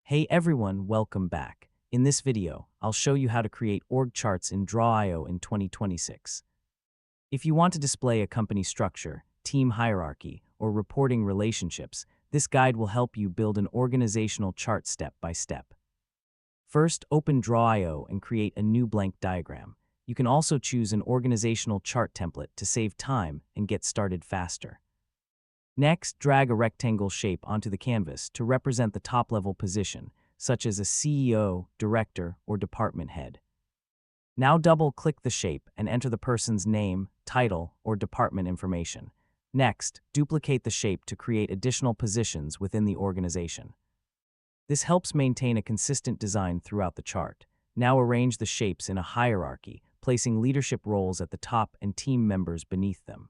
Hey everyone, welcome back. In this video, I'll show you how to create org charts in Draw.io in 2026. If you want to display a company structure, team hierarchy, or reporting relationships, this guide will help you build an organizational chart step by step. First, open Draw.io and create a new blank diagram. You can also choose an organizational chart template to save time and get started faster. Next, drag a rectangle shape onto the canvas to represent the top-level position, such as a CEO, director, or department head. Now double-click the shape and enter the person's name, title, or department information. Next, duplicate the shape to create additional positions within the organization. This helps maintain a consistent design throughout the chart. Now arrange the shapes in a hierarchy, placing leadership roles at the top and team members beneath them.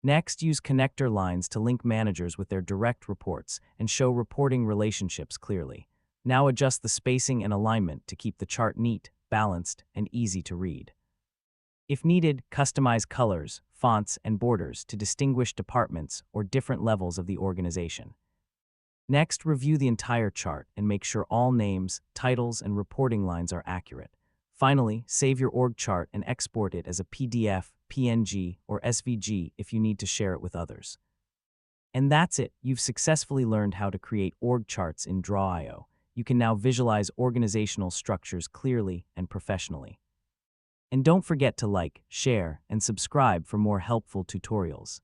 Next, use connector lines to link managers with their direct reports and show reporting relationships clearly. Now adjust the spacing and alignment to keep the chart neat, balanced, and easy to read. If needed, customize colors, fonts, and borders to distinguish departments or different levels of the organization. Next, review the entire chart and make sure all names, titles, and reporting lines are accurate. Finally, save your org chart and export it as a PDF, PNG, or SVG if you need to share it with others. And that's it. You've successfully learned how to create org charts in Draw.io. You can now visualize organizational structures clearly and professionally. And don't forget to like, share, and subscribe for more helpful tutorials.